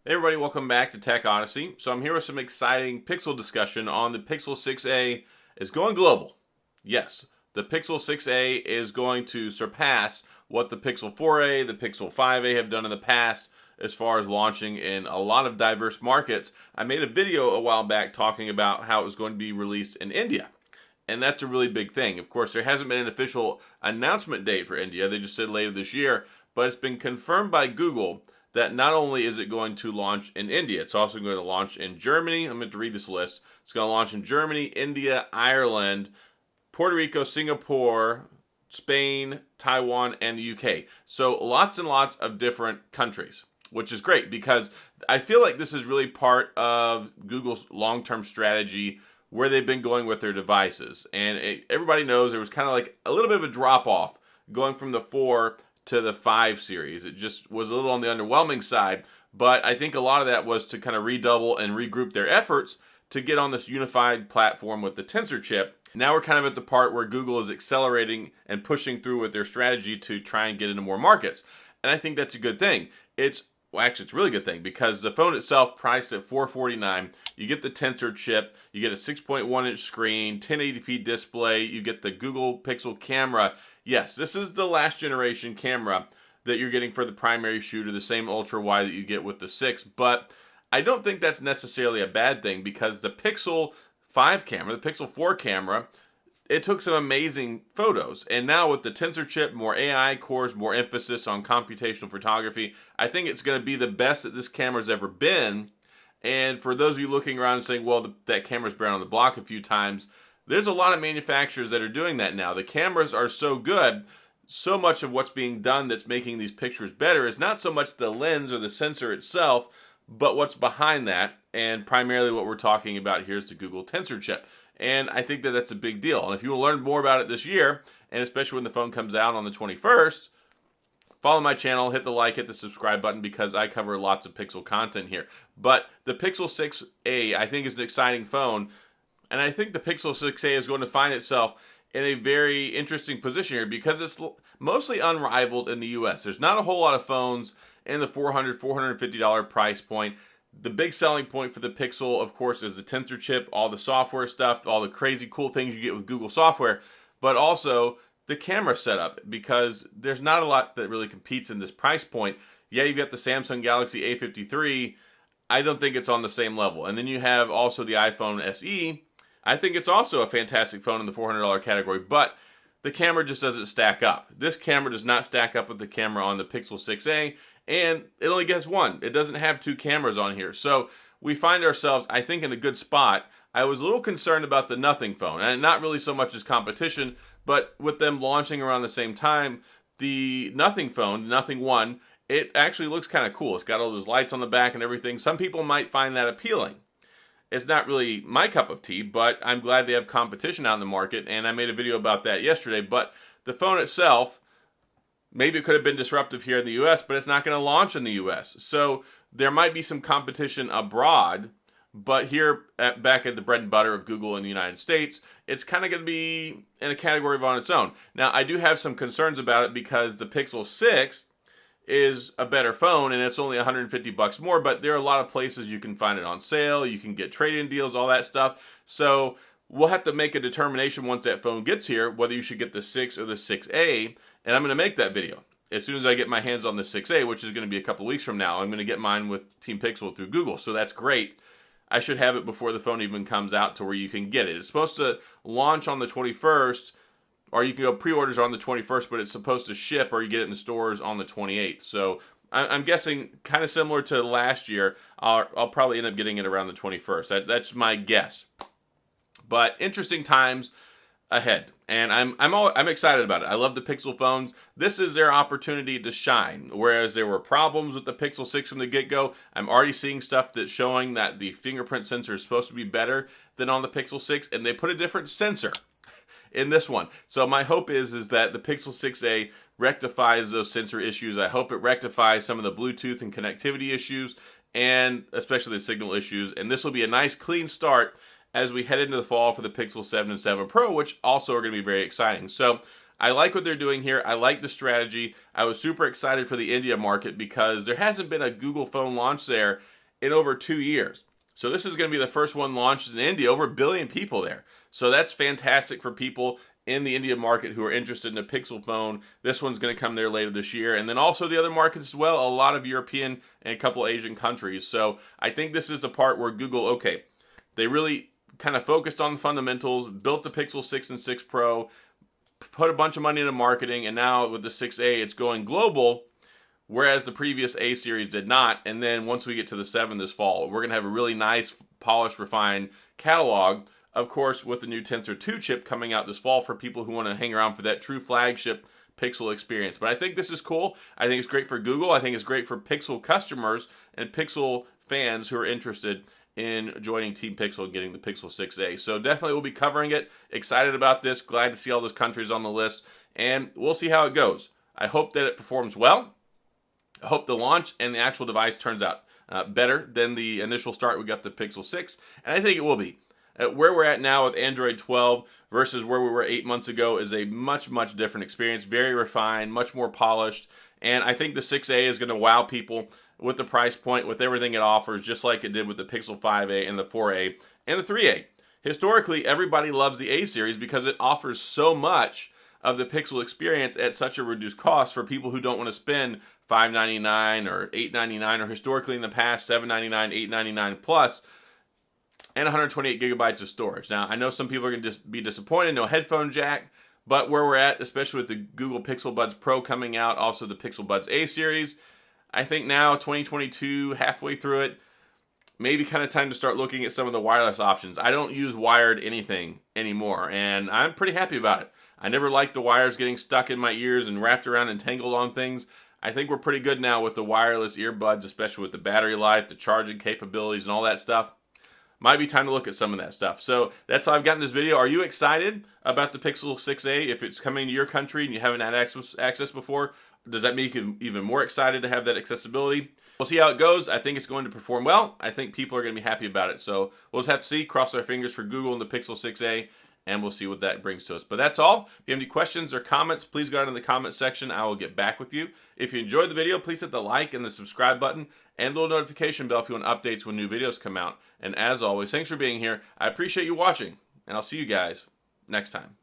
Hey everybody, welcome back to TechOdyssey. So I'm here with some exciting Pixel discussion on the Pixel 6a is going global. Yes, the Pixel 6a is going to surpass what the Pixel 4a, the Pixel 5a have done in the past as far as launching in a lot of diverse markets. I made a video a while back talking about how it was going to be released in India. And that's a really big thing. Of course, there hasn't been an official announcement date for India. They just said later this year, but it's been confirmed by Google that not only is it going to launch in India, it's also going to launch in Germany. I'm going to read this list. It's going to launch in Germany, India, Ireland, Puerto Rico, Singapore, Spain, Taiwan, and the UK. So lots and lots of different countries, which is great because I feel like this is really part of Google's long-term strategy where they've been going with their devices. And everybody knows there was kind of like a little bit of a drop-off going from the 4 to the 5 series. It just was a little on the underwhelming side, but I think a lot of that was to kind of redouble and regroup their efforts to get on this unified platform with the Tensor chip. Now we're kind of at the part where Google is accelerating and pushing through with their strategy to try and get into more markets. And I think that's a good thing. Actually, it's a really good thing because the phone itself priced at $449. You get the Tensor chip, you get a 6.1-inch screen, 1080p display, you get the Google Pixel camera. Yes, this is the last generation camera that you're getting for the primary shooter, the same ultra wide that you get with the 6, but I don't think that's necessarily a bad thing because the Pixel 5 camera, the Pixel 4 camera, it took some amazing photos. And now with the Tensor chip, more AI cores, more emphasis on computational photography, I think it's going to be the best that this camera's ever been. And for those of you looking around and saying, well, that camera's been on the block a few times, there's a lot of manufacturers that are doing that now. The cameras are so good. So much of what's being done that's making these pictures better is not so much the lens or the sensor itself, but what's behind that. And primarily what we're talking about here is the Google Tensor chip. And I think that that's a big deal. And if you will learn more about it this year, and especially when the phone comes out on the 21st, follow my channel, hit the like, hit the subscribe button because I cover lots of Pixel content here. But the Pixel 6a, I think, is an exciting phone. And I think the Pixel 6a is going to find itself in a very interesting position here because it's mostly unrivaled in the US. There's not a whole lot of phones in the $400, $450 price point. The big selling point for the Pixel, of course, is the Tensor chip, all the software stuff, all the crazy cool things you get with Google software, but also the camera setup because there's not a lot that really competes in this price point. Yeah, you've got the Samsung Galaxy A53. I don't think it's on the same level. And then you have also the iPhone SE. I think it's also a fantastic phone in the $400 category, but the camera just doesn't stack up. This camera does not stack up with the camera on the Pixel 6a, and it only gets one. It doesn't have two cameras on here. So we find ourselves, I think, in a good spot. I was a little concerned about the Nothing phone, and not really so much as competition, but with them launching around the same time, the Nothing phone, Nothing 1, it actually looks kind of cool. It's got all those lights on the back and everything. Some people might find that appealing. It's not really my cup of tea, but I'm glad they have competition out in the market, and I made a video about that yesterday. But the phone itself, maybe it could have been disruptive here in the US, but it's not going to launch in the US. So there might be some competition abroad, but here back at the bread and butter of Google in the United States, it's kind of going to be in a category of on its own. Now, I do have some concerns about it because the Pixel 6 is a better phone and it's only $150 more, but there are a lot of places you can find it on sale, you can get trade-in deals, all that stuff. So we'll have to make a determination once that phone gets here whether you should get the 6 or the 6a, and I'm going to make that video as soon as I get my hands on the 6a, which is going to be a couple of weeks from now. I'm going to get mine with Team Pixel through Google, so that's great. I should have it before the phone even comes out to where you can get it. It's supposed to launch on the 21st, or you can go pre-orders on the 21st, but it's supposed to ship or you get it in the stores on the 28th. So I'm guessing kind of similar to last year, I'll probably end up getting it around the 21st. That's my guess. But interesting times ahead, and I'm excited about it. I love the Pixel phones. This is their opportunity to shine. Whereas there were problems with the Pixel 6 from the get-go, I'm already seeing stuff that's showing that the fingerprint sensor is supposed to be better than on the Pixel 6, and they put a different sensor in this one. So my hope is that the Pixel 6a rectifies those sensor issues. I hope it rectifies some of the Bluetooth and connectivity issues, and especially the signal issues. And this will be a nice clean start as we head into the fall for the Pixel 7 and 7 Pro, which also are going to be very exciting. So I like what they're doing here. I like the strategy. I was super excited for the India market because there hasn't been a Google phone launch there in over 2 years. So this is going to be the first one launched in India, over 1 billion people there. So that's fantastic for people in the India market who are interested in a Pixel phone. This one's going to come there later this year. And then also the other markets as well, a lot of European and a couple Asian countries. So I think this is the part where Google, okay, they really kind of focused on the fundamentals, built the Pixel 6 and 6 Pro, put a bunch of money into marketing, and now with the 6A, it's going global, whereas the previous A series did not. And then once we get to the 7 this fall, we're going to have a really nice, polished, refined catalog, of course, with the new Tensor 2 chip coming out this fall for people who want to hang around for that true flagship Pixel experience. But I think this is cool. I think it's great for Google. I think it's great for Pixel customers and Pixel fans who are interested in joining Team Pixel and getting the Pixel 6a. So definitely we'll be covering it. Excited about this. Glad to see all those countries on the list. And we'll see how it goes. I hope that it performs well. I hope the launch and the actual device turns out better than the initial start we got the Pixel 6. And I think it will be. Where we're at now with Android 12 versus where we were 8 months ago is a much, much different experience. Very refined, much more polished. And I think the 6A is going to wow people with the price point, with everything it offers, just like it did with the Pixel 5a and the 4a and the 3a. Historically, everybody loves the A series because it offers so much of the Pixel experience at such a reduced cost for people who don't want to spend $599 or $899 or historically in the past $799, $899 plus, and 128 gigabytes of storage. Now, I know some people are going to be disappointed, no headphone jack, but where we're at, especially with the Google Pixel Buds Pro coming out, also the Pixel Buds A series, I think now, 2022, halfway through it, maybe kind of time to start looking at some of the wireless options. I don't use wired anything anymore, and I'm pretty happy about it. I never liked the wires getting stuck in my ears and wrapped around and tangled on things. I think we're pretty good now with the wireless earbuds, especially with the battery life, the charging capabilities, and all that stuff. Might be time to look at some of that stuff. So that's all I've got in this video. Are you excited about the Pixel 6a? If it's coming to your country and you haven't had access before, does that make you even more excited to have that accessibility? We'll see how it goes. I think it's going to perform well. I think people are going to be happy about it. So we'll just have to see. Cross our fingers for Google and the Pixel 6a, and we'll see what that brings to us. But that's all. If you have any questions or comments, please go out in the comment section. I will get back with you. If you enjoyed the video, please hit the like and the subscribe button and the little notification bell if you want updates when new videos come out. And as always, thanks for being here. I appreciate you watching, and I'll see you guys next time.